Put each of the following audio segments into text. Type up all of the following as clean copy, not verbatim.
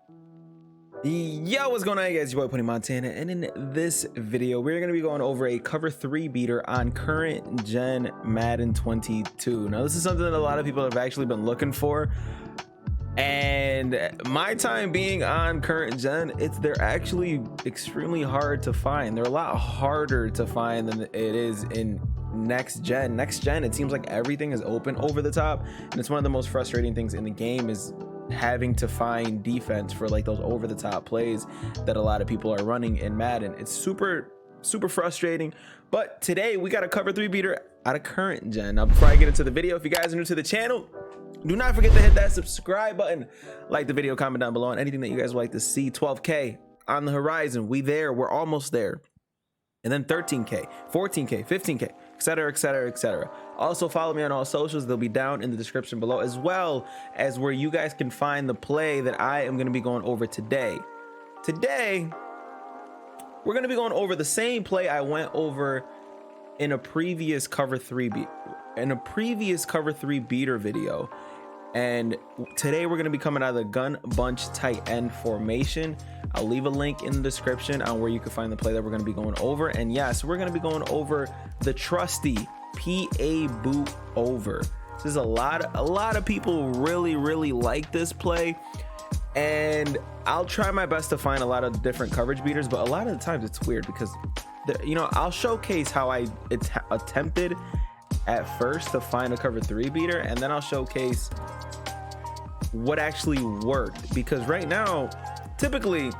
Yo, what's going on, guys? Your boy Pony Montana, and in this video we're going to be going over a cover 3 beater on current gen Madden 22. Now this is something that a lot of people have actually been looking for, and my time being on current gen, they're actually extremely hard to find. They're a lot harder to find than it is in next gen. It seems like everything is open over the top, and it's one of the most frustrating things in the game is having to find defense for like those over the top plays that a lot of people are running in Madden. It's super frustrating, but today we got a cover 3 beater out of current gen. Now before I get into the video, if you guys are new to the channel, do not forget to hit that subscribe button, like the video, comment down below, and anything that you guys would like to see. 12K on the horizon. We're almost there. And then 13K, 14K, 15K, etc. Also follow me on all socials. They'll be down in the description below, as well as where you guys can find the play that I am going to be going over today. Today we're going to be going over the same play I went over in a previous cover 3 beater video, and today we're going to be coming out of the gun bunch tight end formation. I'll leave a link in the description on where you can find the play that we're going to be going over. And yes, we're going to be going over the trusty PA boot over. This is a lot of people really like this play, and I'll try my best to find a lot of different coverage beaters, but a lot of the times it's weird because I'll showcase how I attempted at first to find a cover 3 beater, and then I'll showcase what actually worked, because right now typically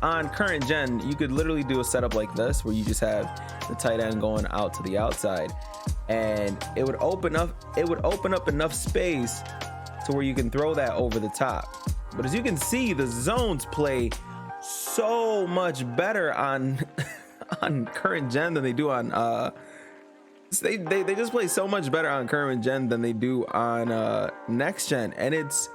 on current gen you could literally do a setup like this where you just have the tight end going out to the outside, and it would open up enough space to where you can throw that over the top. But as you can see, the zones play so much better on on current gen than they do on they just play so much better on current gen than they do on next gen, and it's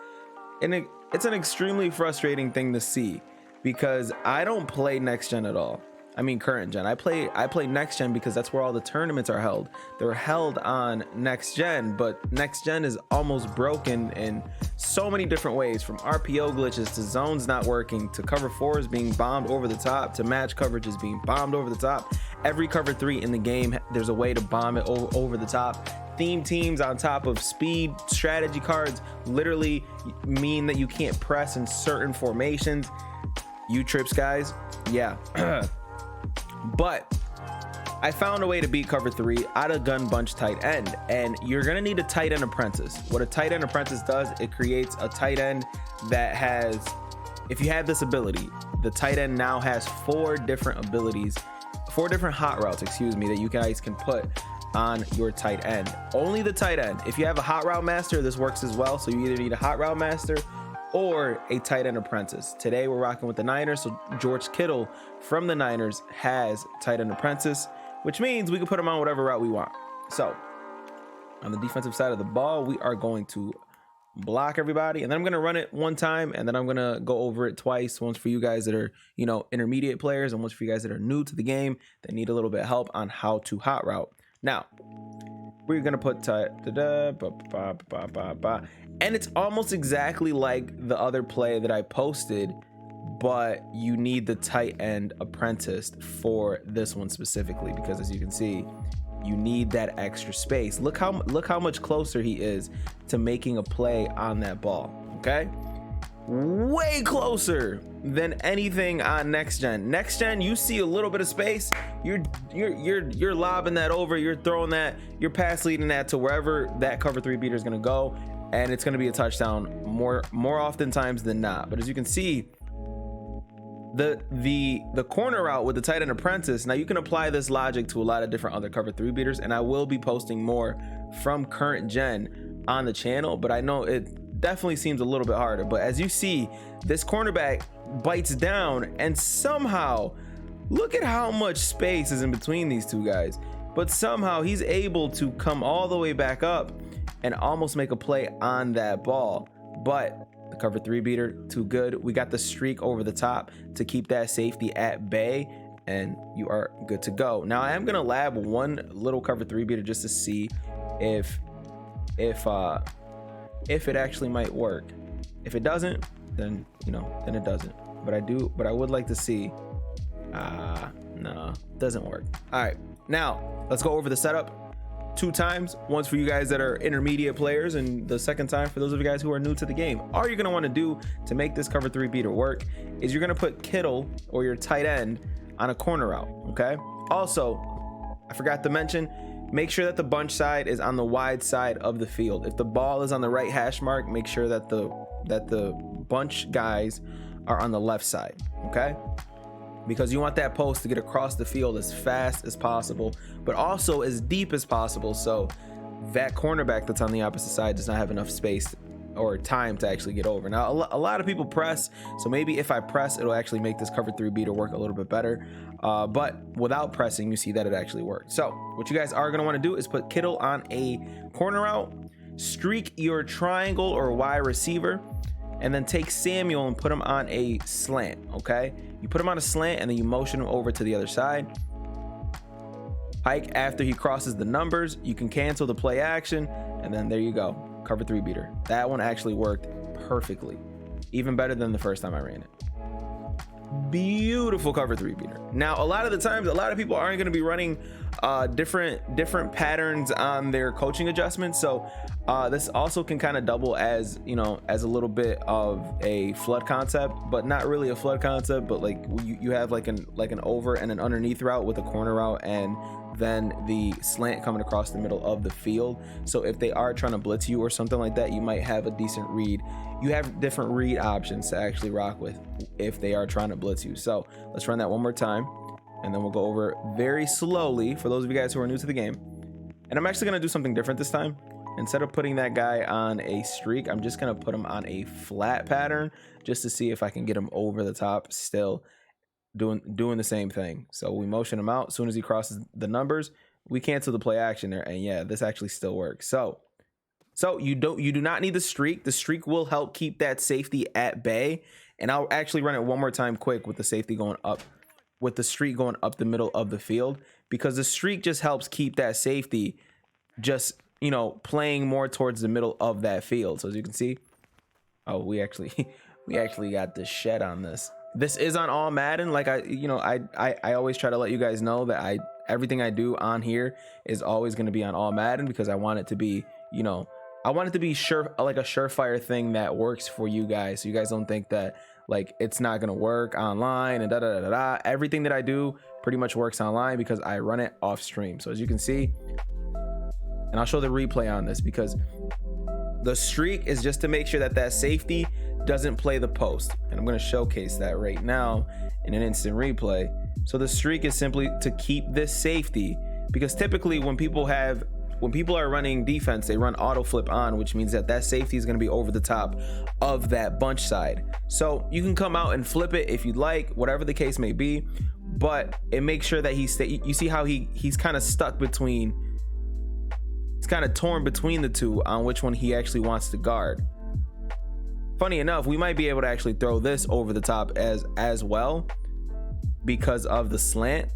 an extremely frustrating thing to see, because I don't play next gen at all. I mean current gen. I play next gen because that's where all the tournaments are held. They're held on next gen, but next gen is almost broken in so many different ways, from RPO glitches to zones not working to cover 4s being bombed over the top to match coverages being bombed over the top. Every cover 3 in the game, there's a way to bomb it over the top. Theme teams on top of speed strategy cards literally mean that you can't press in certain formations. You trips, guys. Yeah. But I found a way to beat cover 3 out of gun bunch tight end, and you're gonna need a tight end apprentice. What a tight end apprentice does, it creates a tight end that has, if you have this ability, the tight end now has 4 different hot routes, that you guys can put on your tight end. Only the tight end. If you have a hot route master, this works as well. So you either need a hot route master or a tight end apprentice. Today we're rocking with the Niners, so George Kittle from the Niners has tight end apprentice, which means we can put him on whatever route we want. So on the defensive side of the ball, we are going to block everybody, and then I'm going to run it one time, and then I'm going to go over it twice, once for you guys that are intermediate players, and once for you guys that are new to the game that need a little bit of help on how to hot route. Now we're gonna put and it's almost exactly like the other play that I posted, but you need the tight end apprentice for this one specifically, because as you can see, you need that extra space. Look how much closer he is to making a play on that ball. Okay, way closer than anything on next gen. Next gen, you see a little bit of space, you're lobbing that over, you're throwing that, you're pass leading that to wherever that cover 3 beater is going to go, and it's going to be a touchdown more oftentimes than not. But as you can see, the corner route with the tight end apprentice, now you can apply this logic to a lot of different other cover 3 beaters, and I will be posting more from current gen on the channel, but I know it definitely seems a little bit harder. But as you see, this cornerback bites down, and somehow, look at how much space is in between these two guys, but somehow he's able to come all the way back up and almost make a play on that ball. But the cover 3 beater, too good. We got the streak over the top to keep that safety at bay, and you are good to go. Now I am gonna lab one little cover 3 beater just to see if it actually might work. If it doesn't, then then it doesn't. But I would like to see. No, doesn't work. All right, now let's go over the setup 2 times. Once for you guys that are intermediate players, and the second time for those of you guys who are new to the game. All you're gonna want to do to make this cover 3 beater work is you're gonna put Kittle or your tight end on a corner route. Okay. Also, I forgot to mention, make sure that the bunch side is on the wide side of the field. If the ball is on the right hash mark, make sure that the bunch guys are on the left side. Okay. Because you want that post to get across the field as fast as possible, but also as deep as possible, so that cornerback that's on the opposite side does not have enough space or time to actually get over. Now, a lot of people press, so maybe if I press, it'll actually make this cover 3 beater work a little bit better. But without pressing, you see that it actually works. So what you guys are going to want to do is put Kittle on a corner route, streak your triangle or Y receiver, and then take Samuel and put him on a slant. Okay, you put him on a slant and then you motion him over to the other side. Pike, after he crosses the numbers, you can cancel the play action, and then there you go, cover 3 beater. That one actually worked perfectly, even better than the first time I ran it. Beautiful cover 3 beater. Now, a lot of the times, a lot of people aren't going to be running different patterns on their coaching adjustments, so this also can kind of double as as a little bit of a flood concept, but not really a flood concept, but like you have like an over and an underneath route with a corner route, and then the slant coming across the middle of the field. So if they are trying to blitz you or something like that, you might have a decent read. You have different read options to actually rock with if they are trying to blitz you. So let's run that one more time, and then we'll go over very slowly for those of you guys who are new to the game. And I'm actually going to do something different this time. Instead of putting that guy on a streak, I'm just going to put him on a flat pattern just to see if I can get him over the top still doing the same thing. So we motion him out. As soon as he crosses the numbers, we cancel the play action there, and yeah, this actually still works. So you do not need the streak. The streak will help keep that safety at bay. And I'll actually run it one more time quick with the safety going up, with the streak going up the middle of the field, because the streak just helps keep that safety just playing more towards the middle of that field. So as you can see, oh, we actually got the shed on this. This is on all Madden. Like I always try to let you guys know that everything I do on here is always going to be on all Madden, because I want it to be I want it to be like a surefire thing that works for you guys, so you guys don't think that like it's not gonna work online and Everything that I do pretty much works online because I run it off stream. So as you can see, and I'll show the replay on this, because the streak is just to make sure that safety doesn't play the post, and I'm going to showcase that right now in an instant replay. So the streak is simply to keep this safety, because typically when people are running defense, they run auto flip on, which means that safety is going to be over the top of that bunch side. So you can come out and flip it if you'd like, whatever the case may be, but it makes sure that you see how he's kind of stuck between, he's kind of torn between the two on which one he actually wants to guard. Funny enough, we might be able to actually throw this over the top as well because of the slant.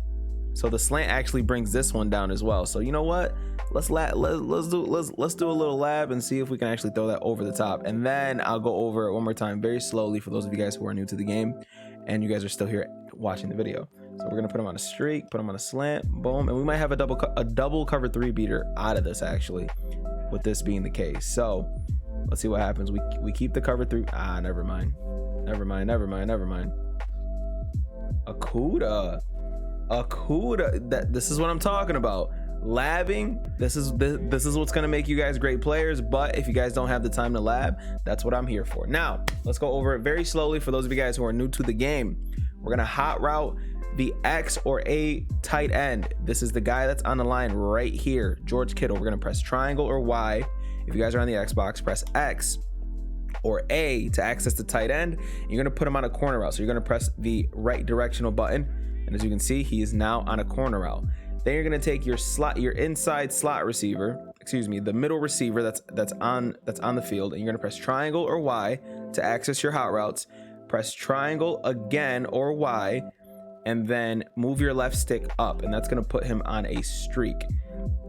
So the slant actually brings this one down as well. So you know what? Let's do a little lab and see if we can actually throw that over the top. And then I'll go over it one more time very slowly for those of you guys who are new to the game and you guys are still here watching the video. So we're gonna put him on a streak, put him on a slant, boom, and we might have a double cover 3 beater out of this actually, with this being the case. So let's see what happens. We keep the cover 3. Never mind. Akuda. This is what I'm talking about. Labbing. This is what's gonna make you guys great players. But if you guys don't have the time to lab, that's what I'm here for. Now let's go over it very slowly for those of you guys who are new to the game. We're gonna hot route the X or A tight end. This is the guy that's on the line right here, George Kittle. We're gonna press triangle or Y. If you guys are on the Xbox, press X or A to access the tight end. You're gonna put him on a corner route. So you're gonna press the right directional button, and as you can see, he is now on a corner route. Then you're gonna take your inside slot receiver, the middle receiver that's on the field, and you're gonna press triangle or Y to access your hot routes. Press triangle again or Y, and then move your left stick up, and that's gonna put him on a streak.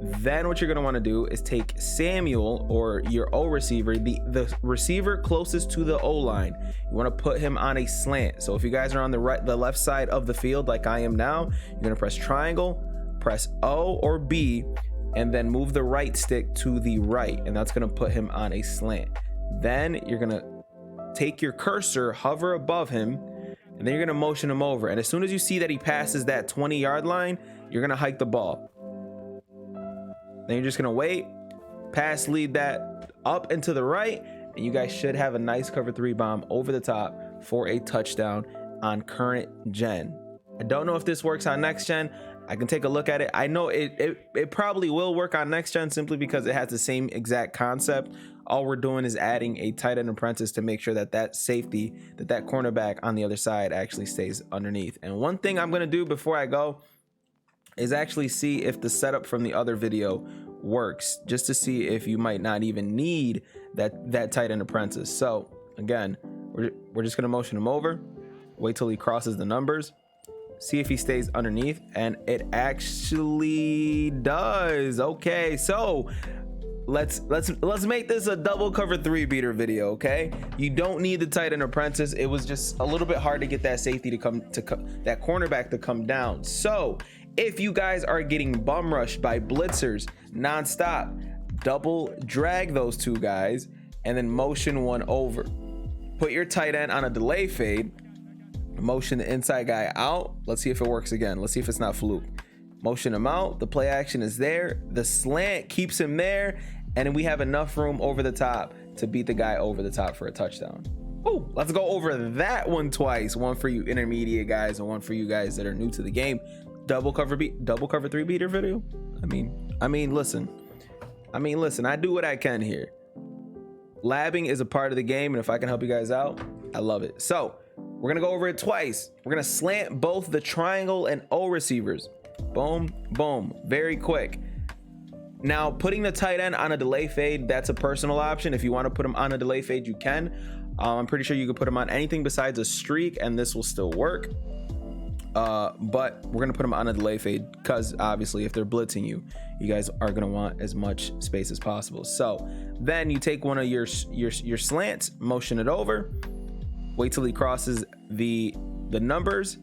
Then what you're going to want to do is take Samuel, or your O receiver, the receiver closest to the O line. You want to put him on a slant. So if you guys are on the left side of the field like I am now, you're going to press triangle, press O or B, and then move the right stick to the right, and that's going to put him on a slant. Then you're going to take your cursor, hover above him, and then you're going to motion him over. And as soon as you see that he passes that 20-yard line, you're going to hike the ball. Then you're just going to wait, pass lead that up and to the right, and you guys should have a nice cover 3 bomb over the top for a touchdown on current gen. I don't know if this works on next gen. I can take a look at it. I know it probably will work on next gen simply because it has the same exact concept. All we're doing is adding a tight end apprentice to make sure that that safety, that cornerback on the other side actually stays underneath. And one thing I'm going to do before I go is actually see if the setup from the other video works, just to see if you might not even need that tight end apprentice. So again, we're just going to motion him over, wait till he crosses the numbers, see if he stays underneath, and it actually does. Okay, so let's make this a double cover 3 beater video. Okay, you don't need the tight end apprentice. It was just a little bit hard to get that safety to come that cornerback to come down. So if you guys are getting bum rushed by blitzers nonstop, double drag those two guys and then motion one over. Put your tight end on a delay fade, motion the inside guy out. Let's see if it works again. Let's see if it's not fluke. Motion him out. The play action is there. The slant keeps him there. And then we have enough room over the top to beat the guy over the top for a touchdown. Oh, let's go over that one twice. One for you intermediate guys and one for you guys that are new to the game. Double cover 3 beater video. I mean, listen, I do what I can here. Labbing is a part of the game, and if I can help you guys out, I love it. So we're gonna go over it twice. We're gonna slant both the triangle and O receivers. Boom, boom, very quick. Now, putting the tight end on a delay fade, that's a personal option. If you want to put him on a delay fade, you can. I'm pretty sure you could put him on anything besides a streak, and this will still work. But we're gonna put them on a delay fade because obviously if they're blitzing you, you guys are gonna want as much space as possible. So then you take one of your slants, motion it over, wait till he crosses the numbers,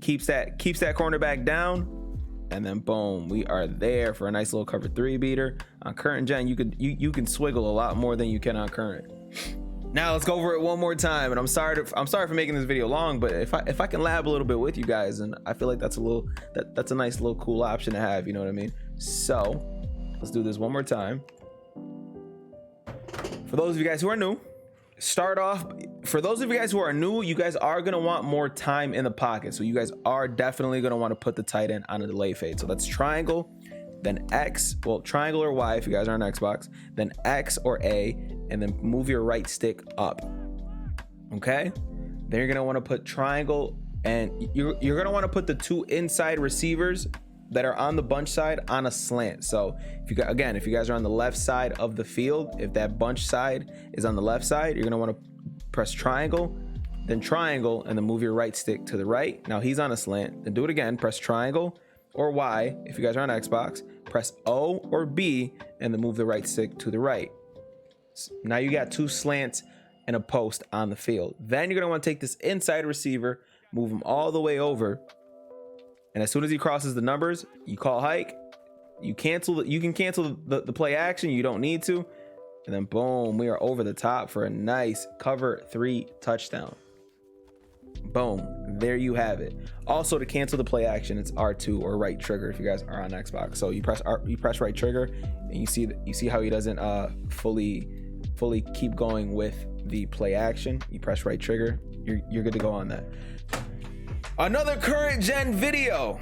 keeps that cornerback down, and then boom, we are there for a nice little cover 3 beater. On current gen, you can swiggle a lot more than you can on current. Now let's go over it one more time, and I'm sorry for making this video long, but if I can lab a little bit with you guys, and I feel like that's a nice little cool option to have, you know what I mean? So let's do this one more time. For those of you guys who are new, for those of you guys who are new, you guys are gonna want more time in the pocket, so you guys are definitely gonna want to put the tight end on a delay fade. So that's triangle, then X, well, triangle or Y if you guys are on Xbox, then X or A, and then move your right stick up. Okay, then you're gonna want to put triangle, and you're gonna want to put the two inside receivers that are on the bunch side on a slant. So if you guys are on the left side of the field, if that bunch side is on the left side, you're gonna want to press triangle, then triangle, and then move your right stick to the right. Now he's on a slant, then do it again, press triangle or Y if you guys are on Xbox, press O or B, and then move the right stick to the right. Now you got two slants and a post on the field. Then you're gonna want to take this inside receiver, move him all the way over, and as soon as he crosses the numbers, you call hike. You can cancel the play action. You don't need to, and then boom, we are over the top for a nice cover 3 touchdown. Boom, there you have it. Also, to cancel the play action, it's R2 or right trigger if you guys are on Xbox. So you press right trigger, and you see how he doesn't fully keep going with the play action. You press right trigger, you're good to go on that. Another current gen video.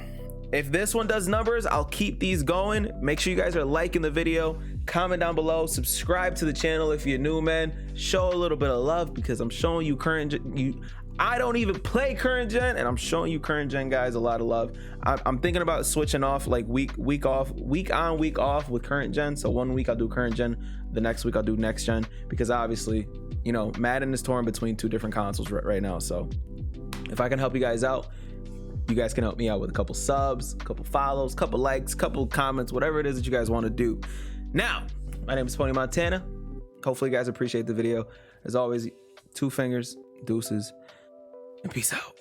If this one does numbers, I'll keep these going. Make sure you guys are liking the video, comment down below, subscribe to the channel if you're new, man. Show a little bit of love because I'm showing you current gen. I don't even play current gen, and I'm showing you current gen guys a lot of love. I'm thinking about switching off, like week on, week off with current gen. So one week I'll do current gen, the next week I'll do next gen, because obviously, you know, Madden is torn between two different consoles right now. So if I can help you guys out, you guys can help me out with a couple subs, a couple follows, a couple likes, a couple comments, whatever it is that you guys want to do. Now, my name is Pony Montana. Hopefully you guys appreciate the video. As always, 2 fingers, deuces, and peace out.